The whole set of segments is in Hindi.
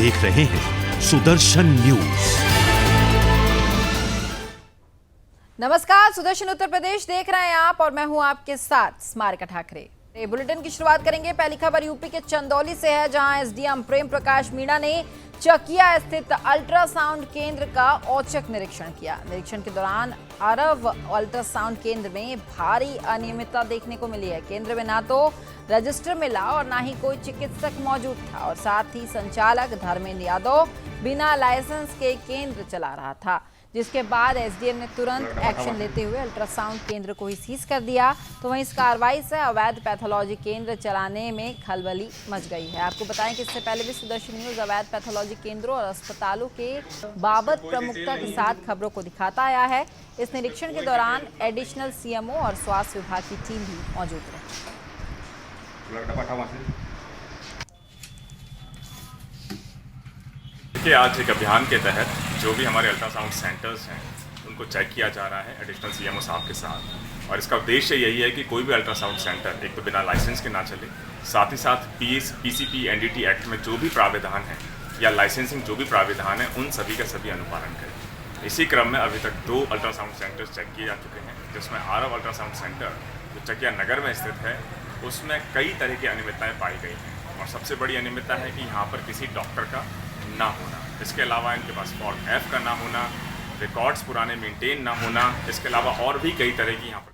देख रहे हैं सुदर्शन न्यूज। नमस्कार, सुदर्शन उत्तर प्रदेश देख रहे हैं आप और मैं हूं आपके साथ स्मारिका ठाकरे। बुलेटिन की शुरुआत करेंगे। पहली खबर यूपी के चंदौली से है, जहां एसडीएम प्रेम प्रकाश मीणा ने चकिया स्थित अल्ट्रासाउंड केंद्र का औचक निरीक्षण किया। निरीक्षण के दौरान अरब अल्ट्रासाउंड केंद्र में भारी अनियमितता देखने को मिली है। केंद्र में ना तो रजिस्टर मिला और ना ही कोई चिकित्सक मौजूद था, और साथ ही संचालक धर्मेंद्र यादव बिना लाइसेंस के केंद्र चला रहा था, जिसके बाद एसडीएम ने तुरंत एक्शन लेते हुए अल्ट्रासाउंड केंद्र को ही सीज कर दिया। तो वहीं इस कार्रवाई से अवैध पैथोलॉजी केंद्र चलाने में खलबली मच गई है। आपको बताएं कि इससे पहले भी सुदर्शन न्यूज अवैध पैथोलॉजी केंद्रों और अस्पतालों के बाबत प्रमुखता के साथ खबरों को दिखाता आया है। इस निरीक्षण के दौरान एडिशनल सीएमओ और स्वास्थ्य विभाग की टीम भी मौजूद रही। आज एक अभियान के तहत जो भी हमारे अल्ट्रासाउंड सेंटर्स हैं उनको चेक किया जा रहा है एडिशनल सीएमओ साहब के साथ, और इसका उद्देश्य यही है कि कोई भी अल्ट्रासाउंड सेंटर एक तो बिना लाइसेंस के ना चले, साथ ही साथ पीसीपी एनडीटी एक्ट में जो भी प्राविधान है या लाइसेंसिंग जो भी प्राविधान है उन सभी का सभी अनुपालन करें। इसी क्रम में अभी तक 2 अल्ट्रासाउंड सेंटर्स चेक किए जा चुके हैं, जिसमें आरव अल्ट्रासाउंड सेंटर जो चकिया नगर में स्थित है उसमें कई तरह की अनियमितताएँ पाई गई हैं, और सबसे बड़ी अनियमितता है कि यहाँ पर किसी डॉक्टर का ना होना, इसके अलावा इनके पास फॉर्म एफ का ना होना, रिकॉर्ड्स पुराने मेंटेन ना होना, इसके अलावा और भी कई तरह की यहाँ पर।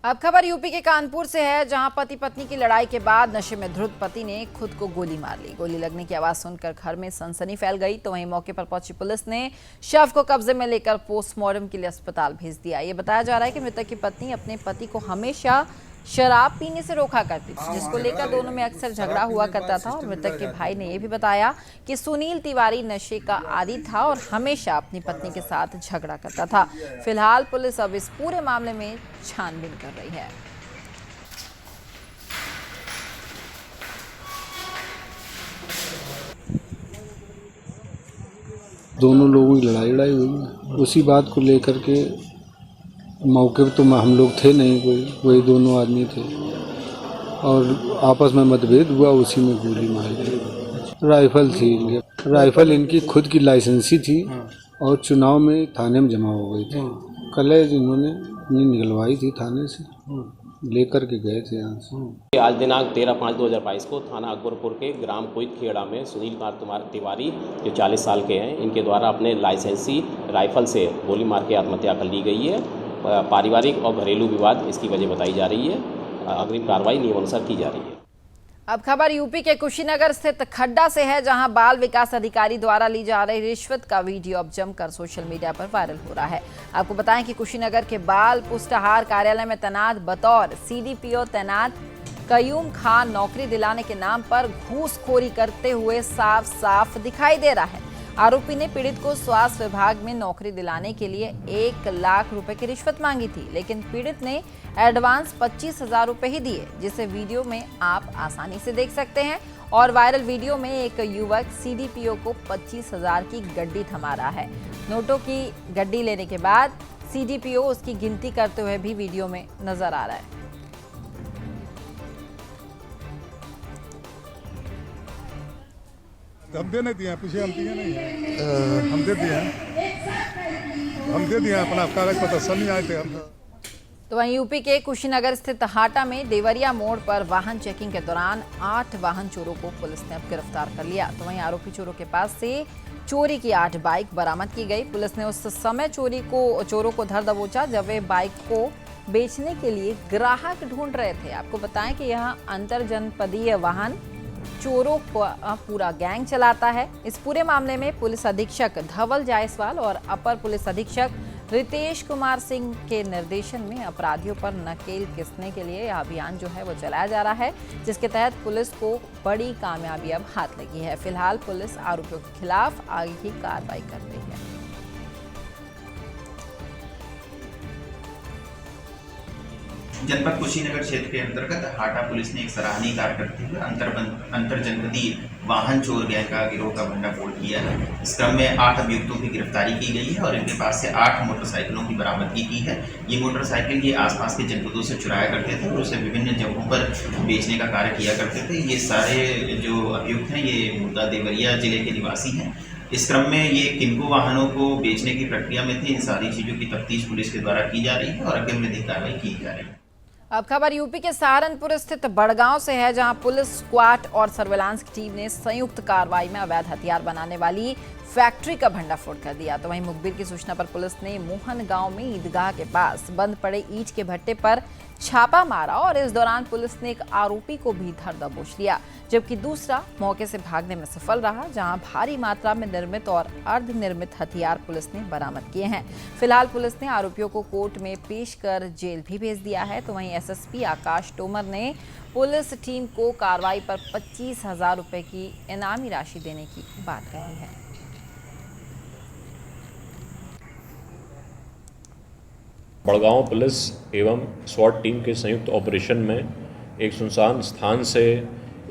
अब खबर यूपी के कानपुर से है, जहां पति पत्नी की लड़ाई के बाद नशे में धुत पति ने खुद को गोली मार ली। गोली लगने की आवाज सुनकर घर में सनसनी फैल गई। तो वहीं मौके पर पहुंची पुलिस ने शव को कब्जे में लेकर पोस्टमार्टम के लिए अस्पताल भेज दिया। ये बताया जा रहा है कि मृतक की पत्नी अपने पति को हमेशा शराब पीने से रोका करती थी, जिसको लेकर दोनों में अक्सर झगड़ा हुआ करता था। और मृतक के भाई ने यह भी बताया कि सुनील तिवारी नशे का आदी था और हमेशा अपनी पत्नी के साथ झगड़ा करता था। फिलहाल पुलिस अब इस पूरे मामले में छानबीन कर रही है। दोनों लोगों की लड़ाई हुई, उसी बात को लेकर के मौके पर तो हम लोग थे नहीं, वही दोनों आदमी थे, और आपस में मतभेद हुआ, उसी में गोली मारी गई। राइफल थी इनके, राइफल इनकी खुद की लाइसेंसी थी और चुनाव में थाने में जमा हो गई थी। कलेज इन्होंने निकलवाई थी थाने से, लेकर के गए थे यहाँ से। आज दिनांक 13/5/2022 को थाना अकबरपुर के ग्राम कोइत खेड़ा में सुनील कुमार तिवारी जो 40 साल के हैं, इनके द्वारा अपने लाइसेंसी राइफल से गोली मार के आत्महत्या कर ली गई है। पारिवारिक और घरेलू विवाद इसकी वजह बताई जा रही है। अग्रिम कार्रवाई नियमानुसार की जा रही है। अब खबर यूपी के कुशीनगर स्थित खड्डा से है, जहां बाल विकास अधिकारी द्वारा ली जा रही रिश्वत का वीडियो अब जमकर सोशल मीडिया पर वायरल हो रहा है। आपको बताएं कि कुशीनगर के बाल पुष्टाहार कार्यालय में तैनात बतौर सीडीपीओ तैनात कयूम खान नौकरी दिलाने के नाम पर घूसखोरी करते हुए साफ साफ दिखाई दे रहा है। आरोपी ने पीड़ित को स्वास्थ्य विभाग में नौकरी दिलाने के लिए 1 लाख रुपए की रिश्वत मांगी थी, लेकिन पीड़ित ने एडवांस 25,000 रुपए ही दिए, जिसे वीडियो में आप आसानी से देख सकते हैं। और वायरल वीडियो में एक युवक सीडीपीओ को 25,000 की गड्डी थमा रहा है। नोटों की गड्डी लेने के बाद सीडीपीओ उसकी गिनती करते हुए भी वीडियो में नजर आ रहा है। हम दे नहीं दिए, पीछे हम दिए नहीं है, हम दे दिए अपना कागज पत्र सब नहीं आए थे हम। तो वहीं यूपी के कुशीनगर स्थित हाटा में देवरिया मोड़ पर वाहन चेकिंग के दौरान 8 वाहन चोरों को पुलिस ने अब गिरफ्तार कर लिया। तो वहीं आरोपी चोरों के पास से चोरी की 8 बाइक बरामद की गई। पुलिस ने उस समय चोरों को धर दबोचा जब वे बाइक को बेचने के लिए ग्राहक ढूंढ रहे थे। आपको बताएं कि यह अंतर जनपदीय वाहन चोरों को पूरा गैंग चलाता है। इस पूरे मामले में पुलिस अधीक्षक धवल जायसवाल और अपर पुलिस अधीक्षक रितेश कुमार सिंह के निर्देशन में अपराधियों पर नकेल कसने के लिए यह अभियान जो है वो चलाया जा रहा है, जिसके तहत पुलिस को बड़ी कामयाबी अब हाथ लगी है। फिलहाल पुलिस आरोपियों के खिलाफ आगे की कार्रवाई कर रही है। जनपद कुशीनगर क्षेत्र के अंतर्गत हाटा पुलिस ने एक सराहनीय कार्य करते हुए अंतर जनपदीय वाहन चोर गैंग का गिरोह का भंडाफोड़ किया है। इस क्रम में 8 अभियुक्तों की गिरफ्तारी की गई है और इनके पास से 8 मोटरसाइकिलों की बरामदगी की है। ये मोटरसाइकिल ये आसपास के जनपदों से चुराया करते थे और उसे विभिन्न जगहों पर बेचने का कार्य किया करते थे। ये सारे जो अभियुक्त हैं ये मुद्दा देवरिया जिले के निवासी हैं। इस क्रम में ये किनको वाहनों को बेचने की प्रक्रिया में थे, इन सारी चीज़ों की तफ्तीश पुलिस के द्वारा की जा रही है और अग्रिम विधिक कार्रवाई की जा रही है। अब खबर यूपी के सहारनपुर स्थित बड़गांव से है, जहां पुलिस स्क्वाड और सर्विलांस की टीम ने संयुक्त कार्रवाई में अवैध हथियार बनाने वाली फैक्ट्री का भंडाफोड़ कर दिया। तो वहीं मुखबिर की सूचना पर पुलिस ने मोहन गांव में ईदगाह के पास बंद पड़े ईंट के भट्टे पर छापा मारा और इस दौरान पुलिस ने एक आरोपी को भी धर दबोच लिया, जबकि दूसरा मौके से भागने में सफल रहा। जहां भारी मात्रा में निर्मित और अर्धनिर्मित हथियार पुलिस ने बरामद किए हैं। फिलहाल पुलिस ने आरोपियों को कोर्ट में पेश कर जेल भी भेज दिया है। तो वहीं एसएसपी आकाश तोमर ने पुलिस टीम को कार्रवाई पर 25,000 रुपए की इनामी राशि देने की बात कही है। बड़गांव पुलिस एवं स्वाट टीम के संयुक्त ऑपरेशन में एक सुनसान स्थान से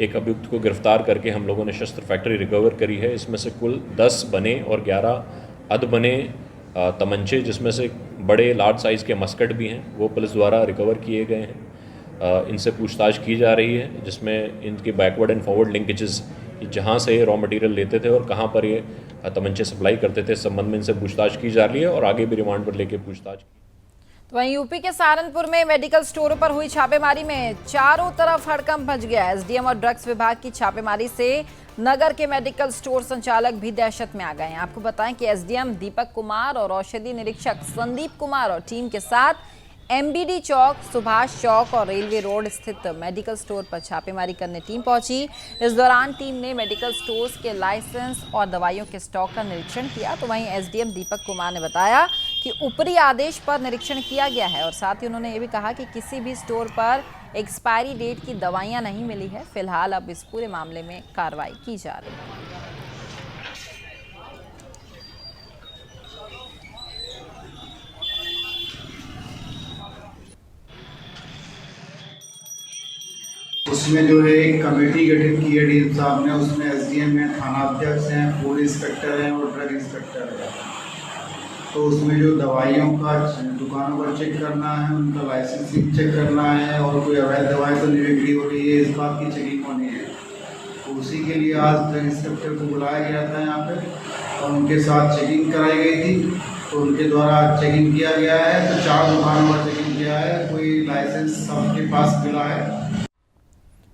एक अभियुक्त को गिरफ्तार करके हम लोगों ने शस्त्र फैक्ट्री रिकवर करी है। इसमें से कुल 10 बने और 11 अध बने तमंचे, जिसमें से बड़े लार्ज साइज़ के मस्कट भी हैं, वो पुलिस द्वारा रिकवर किए गए हैं। इनसे पूछताछ की जा रही है, जिसमें इनके बैकवर्ड एंड फॉरवर्ड लिंकेजेस, जहाँ से रॉ मटेरियल लेते थे और कहाँ पर ये तमंचे सप्लाई करते थे, इस संबंध में इनसे पूछताछ की जा रही है और आगे भी रिमांड पर लेके पूछताछ की। तो वहीं यूपी के सहारनपुर में मेडिकल स्टोरों पर हुई छापेमारी में चारों तरफ हड़कंप मच गया। एसडीएम और ड्रग्स विभाग की छापेमारी से नगर के मेडिकल स्टोर संचालक भी दहशत में आ गए हैं। आपको बताएं कि एसडीएम दीपक कुमार और औषधि निरीक्षक संदीप कुमार और टीम के साथ एमबीडी चौक, सुभाष चौक और रेलवे रोड स्थित मेडिकल स्टोर पर छापेमारी करने टीम पहुंची। इस दौरान टीम ने मेडिकल स्टोर्स के लाइसेंस और दवाइयों के स्टॉक का निरीक्षण किया। तो वहीं एसडीएम दीपक कुमार ने बताया कि ऊपरी आदेश पर निरीक्षण किया गया है और साथ ही उन्होंने ये भी कहा कि किसी भी स्टोर पर एक्सपायरी डेट की दवाइयां नहीं मिली है। फिलहाल अब इस पूरे मामले में कार्रवाई की जा रही है। उसमें जो है एक कमेटी गठित की है डीएम साहब ने, उसमें एसडीएम है, थाना अध्यक्ष हैं, फूड इंस्पेक्टर हैं और ड्रग इंस्पेक्टर है। तो उसमें जो दवाइयों का दुकानों पर चेक करना है, उनका लाइसेंसिंग चेक करना है और कोई अवैध दवाई तो नहीं बिक्री हो रही है, इस बात की चेकिंग होनी है। तो उसी के लिए आज ड्रग इंस्पेक्टर को बुलाया गया था यहाँ पे और उनके साथ चेकिंग कराई गई थी। तो उनके द्वारा चेकिंग किया गया है, तो 4 दुकानों पर चेकिंग किया है, कोई लाइसेंस सबके पास मिला है।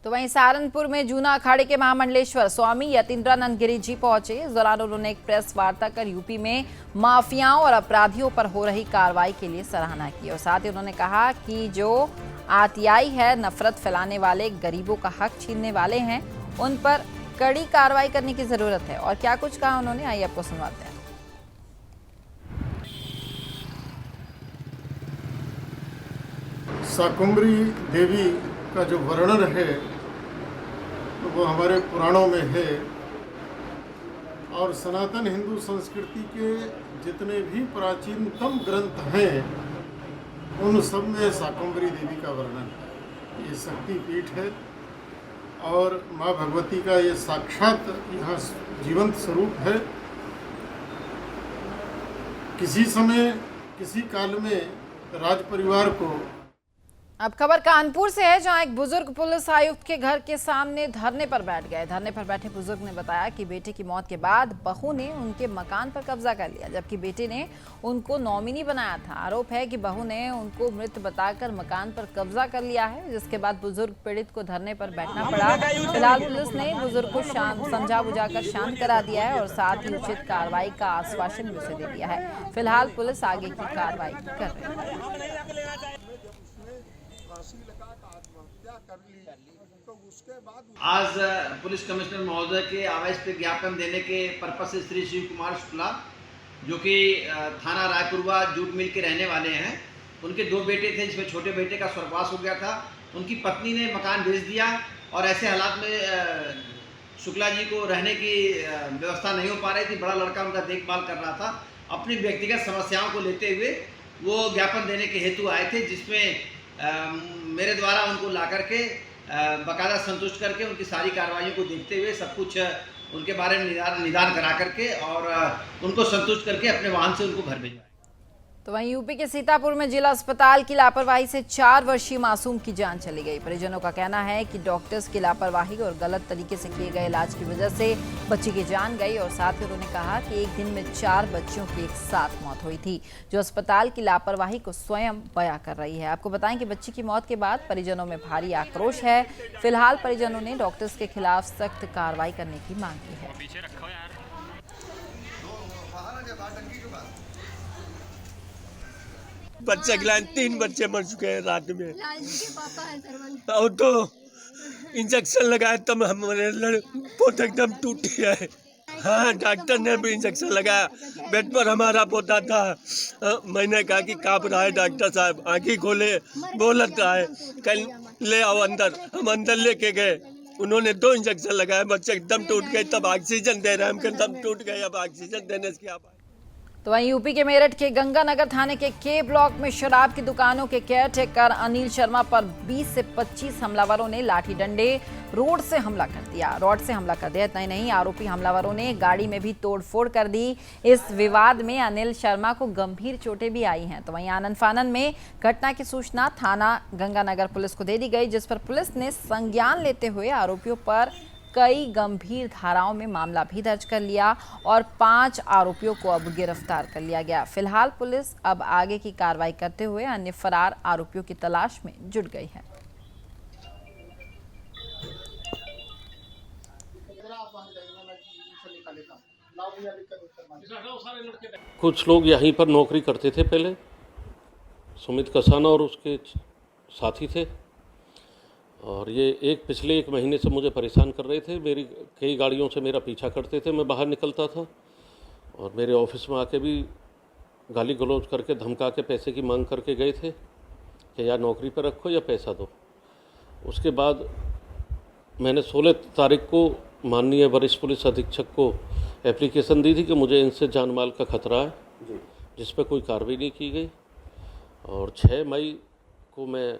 तो वहीं सहारनपुर में जूना अखाड़े के महामंडलेश्वर स्वामी यतीन्द्रानंद गिरी जी पहुंचे। इस दौरान उन्होंने एक प्रेस वार्ता कर यूपी में माफियाओं और अपराधियों पर हो रही कार्रवाई के लिए सराहना की और साथ ही उन्होंने कहा कि जो आतियाई है, नफरत फैलाने वाले, गरीबों का हक छीनने वाले हैं, उन पर कड़ी कार्रवाई करने की जरूरत है। और क्या कुछ कहा उन्होंने, आइए आपको सुनवाते हैं। शाकुंभरी देवी का जो वर्णन है तो वो हमारे पुराणों में है और सनातन हिंदू संस्कृति के जितने भी प्राचीनतम ग्रंथ हैं उन सब में शाकुंभरी देवी का वर्णन है। ये शक्ति पीठ है और माँ भगवती का ये साक्षात यहाँ जीवंत स्वरूप है। किसी समय किसी काल में राज परिवार को। अब खबर कानपुर से है, जहां एक बुजुर्ग पुलिस आयुक्त के घर के सामने धरने पर बैठ गए। धरने पर बैठे बुजुर्ग ने बताया कि बेटे की मौत के बाद बहू ने उनके मकान पर कब्जा कर लिया, जबकि बेटे ने उनको नॉमिनी बनाया था। आरोप है कि बहू ने उनको मृत बताकर मकान पर कब्जा कर लिया है, जिसके बाद बुजुर्ग पीड़ित को धरने पर बैठना पड़ा। फिलहाल पुलिस ने बुजुर्ग को समझा बुझाकर शांत करा दिया है और साथ ही उचित कार्रवाई का आश्वासन भी उसे दे दिया है। फिलहाल पुलिस आगे की कार्रवाई कर रही है। आज पुलिस कमिश्नर महोदय के आवेश पे ज्ञापन देने के पर्पस से श्री शिव कुमार शुक्ला, जो कि थाना रायपुरवा जूट मिल के रहने वाले हैं, उनके 2 बेटे थे, जिसमें छोटे बेटे का स्वर्गवास हो गया था। उनकी पत्नी ने मकान बेच दिया और ऐसे हालात में शुक्ला जी को रहने की व्यवस्था नहीं हो पा रही थी। बड़ा लड़का उनका देखभाल कर रहा था। अपनी व्यक्तिगत समस्याओं को लेते हुए वो ज्ञापन देने के हेतु आए थे, जिसमें मेरे द्वारा उनको ला करके बाकायदा संतुष्ट करके उनकी सारी कार्रवाइयों को देखते हुए सब कुछ उनके बारे में निदान करा करके और उनको संतुष्ट करके अपने वाहन से उनको घर भिजवाया। तो वहीं यूपी के सीतापुर में जिला अस्पताल की लापरवाही से 4 वर्षीय मासूम की जान चली गई। परिजनों का कहना है कि डॉक्टर्स की लापरवाही और गलत तरीके से किए गए इलाज की वजह से बच्ची की जान गई और साथ ही उन्होंने कहा कि एक दिन में 4 बच्चियों की एक साथ मौत हुई थी, जो अस्पताल की लापरवाही को स्वयं बयां कर रही है। आपको बताएं कि बच्ची की मौत के बाद परिजनों में भारी आक्रोश है। फिलहाल परिजनों ने डॉक्टर्स के खिलाफ सख्त कार्रवाई करने की मांग की है। बच्चे के लाइन 3 बच्चे मर चुके हैं रात में, और तो इंजेक्शन लगाया तब हमारे पोता एकदम टूट गया है। हाँ, डॉक्टर ने भी इंजेक्शन लगाया, बेड पर हमारा पोता था। मैंने कहा कि काँप रहा है डॉक्टर साहब, आँखें खोले, बोलत रहा है, कल ले आओ अंदर। हम अंदर लेके गए, उन्होंने 2 इंजेक्शन लगाए, बच्चे एकदम टूट गए। तब ऑक्सीजन दे रहे हैं, हम एकदम टूट गए, अब ऑक्सीजन देने से क्या बात। तो वहीं यूपी के मेरठ के गंगानगर थाने के के ब्लॉक में शराब की दुकानों के केयरटेकर अनिल शर्मा पर 20 से 25 हमलावरों ने लाठी डंडे रॉड से हमला कर दिया। इतना ही नहीं, आरोपी हमलावरों ने गाड़ी में भी तोड़फोड़ कर दी। इस विवाद में अनिल शर्मा को गंभीर चोटें भी आई हैं। तो वहीं आनन फानन में घटना की सूचना थाना गंगानगर पुलिस को दे दी गई, जिस पर पुलिस ने संज्ञान लेते हुए आरोपियों पर कई गंभीर धाराओं में मामला भी दर्ज कर लिया और 5 आरोपियों को अब गिरफ्तार कर लिया गया। फिलहाल पुलिस अब आगे की कार्रवाई करते हुए अन्य फरार आरोपियों की तलाश में जुट गई है। कुछ लोग यहीं पर नौकरी करते थे पहले, सुमित कसाना और उसके साथी थे, और ये पिछले 1 महीने से मुझे परेशान कर रहे थे। मेरी कई गाड़ियों से मेरा पीछा करते थे, मैं बाहर निकलता था और मेरे ऑफिस में आके भी गाली गलौज करके धमका के पैसे की मांग करके गए थे कि या नौकरी पर रखो या पैसा दो। उसके बाद मैंने 16 तारीख को माननीय वरिष्ठ पुलिस अधीक्षक को एप्लीकेशन दी थी कि मुझे इनसे जान माल का खतरा है, जिस पर कोई कार्रवाई नहीं की गई। और 6 मई को मैं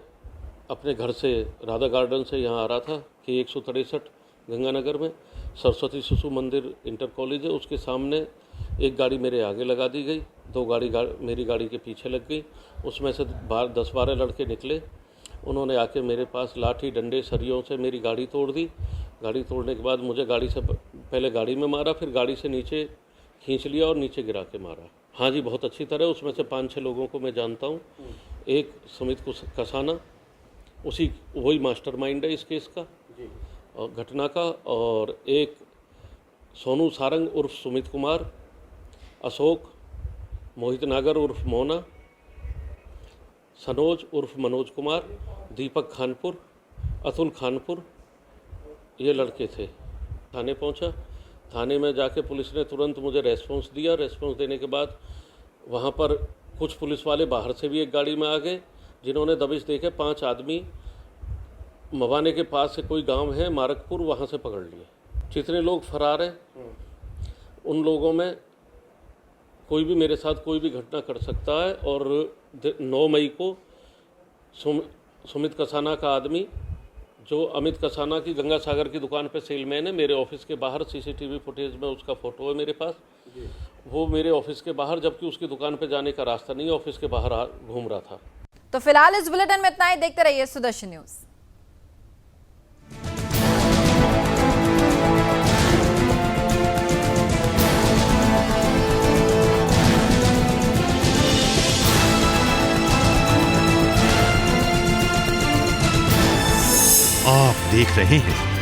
अपने घर से राधा गार्डन से यहाँ आ रहा था कि 163 गंगानगर में सरस्वती शिशु मंदिर इंटर कॉलेज है, उसके सामने एक गाड़ी मेरे आगे लगा दी गई, 2 गाड़ी मेरी गाड़ी के पीछे लग गई। उसमें से 10-12 लड़के निकले, उन्होंने आके मेरे पास लाठी डंडे सरियों से मेरी गाड़ी तोड़ दी। गाड़ी तोड़ने के बाद मुझे गाड़ी से पहले गाड़ी में मारा, फिर गाड़ी से नीचे खींच लिया और नीचे गिरा के मारा। हाँ जी, बहुत अच्छी तरह। उसमें से 5-6 लोगों को मैं जानता हूँ। एक सुमित कसाना, वही मास्टरमाइंड है इस केस का और घटना का, और एक सोनू सारंग उर्फ सुमित कुमार, अशोक, मोहित नागर उर्फ मोना, सनोज उर्फ मनोज कुमार, दीपक खानपुर, अतुल खानपुर, ये लड़के थे। थाने पहुंचा, थाने में जाके पुलिस ने तुरंत मुझे रेस्पॉन्स दिया। रेस्पॉन्स देने के बाद वहाँ पर कुछ पुलिस वाले बाहर से भी एक गाड़ी में आ गए, जिन्होंने दबिश देके 5 आदमी मवाने के पास से कोई गांव है मारकपुर, वहां से पकड़ लिए। जितने लोग फरार हैं उन लोगों में कोई भी मेरे साथ कोई भी घटना कर सकता है। और 9 मई को सुमित कसाना का आदमी, जो अमित कसाना की गंगा सागर की दुकान पे सेलमैन है, मेरे ऑफिस के बाहर सीसीटीवी फुटेज में उसका फ़ोटो है मेरे पास। वो मेरे ऑफिस के बाहर, जबकि उसकी दुकान पे जाने का रास्ता नहीं, ऑफिस के बाहर घूम रहा था। तो फिलहाल इस बुलेटिन में इतना ही। देखते रहिए सुदर्शन न्यूज। आप देख रहे हैं